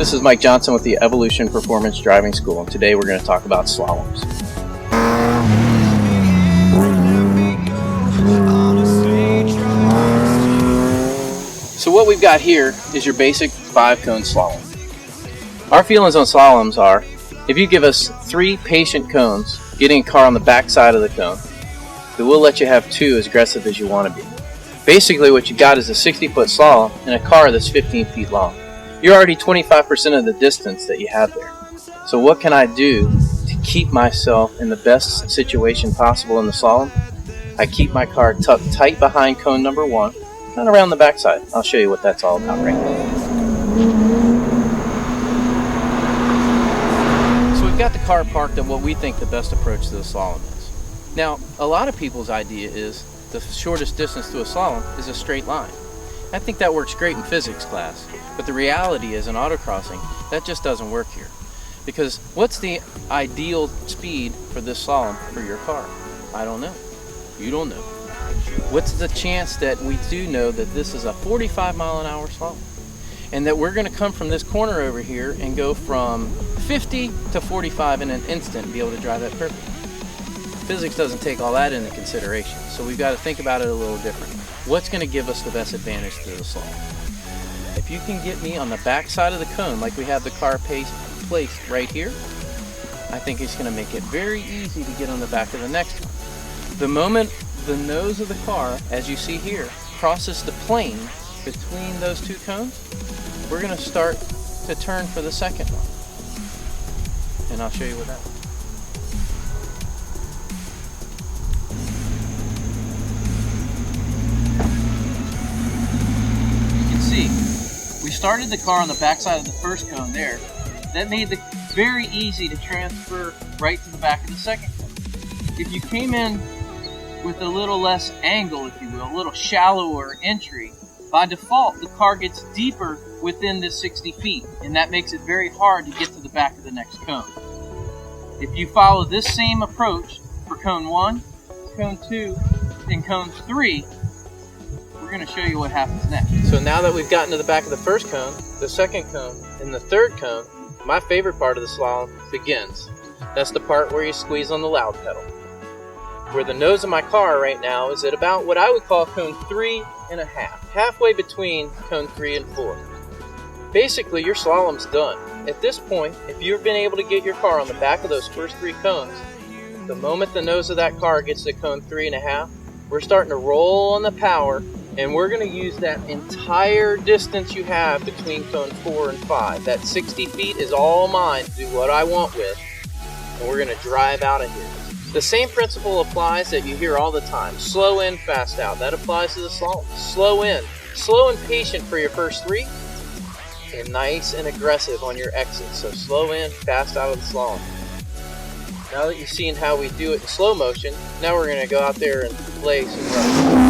this is Mike Johnson with the Evolution Performance Driving School, and today we're going to talk about slaloms. So what we've got here is your basic 5-cone slalom. Our feelings on slaloms are, if you give us 3 patient cones, getting a car on the back side of the cone, then we'll let you have 2 as aggressive as you want to be. Basically what you got is a 60-foot slalom in a car that's 15 feet long. You're already 25% of the distance that you have there. So what can I do to keep myself in the best situation possible in the slalom? I keep my car tucked tight behind cone number 1, and around the backside. I'll show you what that's all about right now. So we've got the car parked at what we think the best approach to the slalom is. Now, a lot of people's idea is the shortest distance to a slalom is a straight line. I think that works great in physics class, but the reality is in autocrossing, that just doesn't work here. Because what's the ideal speed for this slalom for your car? I don't know. You don't know. What's the chance that we do know that this is a 45-mile-an-hour slalom? And that we're going to come from this corner over here and go from 50 to 45 in an instant and be able to drive that perfectly. Physics doesn't take all that into consideration, so we've got to think about it a little different. What's going to give us the best advantage to the slalom? If you can get me on the back side of the cone like we have the car placed right here, I think it's going to make it very easy to get on the back of the next one. The moment the nose of the car, as you see here, crosses the plane between those 2 cones, we're going to start to turn for the second one. And I'll show you what that is. You can see, we started the car on the back side of the first cone there. That made it very easy to transfer right to the back of the second cone. If you came in with a little less angle, if you will, a little shallower entry, by default the car gets deeper within the 60 feet, and that makes it very hard to get to the back of the next cone. If you follow this same approach for cone 1, cone 2, and cone 3, we're going to show you what happens next. So now that we've gotten to the back of the first cone, the second cone, and the third cone, my favorite part of the slalom begins. That's the part where you squeeze on the loud pedal. Where the nose of my car right now is at about what I would call cone 3.5, halfway between cone 3 and 4. Basically, your slalom's done. At this point, if you've been able to get your car on the back of those first 3 cones, the moment the nose of that car gets to cone 3.5, we're starting to roll on the power, and we're going to use that entire distance you have between cone 4 and 5. That 60 feet is all mine to do what I want with, and we're going to drive out of here. The same principle applies that you hear all the time. Slow in, fast out. That applies to the slalom. Slow in. Slow and patient for your first 3, and nice and aggressive on your exit. So slow in, fast out of the slalom. Now that you've seen how we do it in slow motion, now we're going to go out there and play some runs.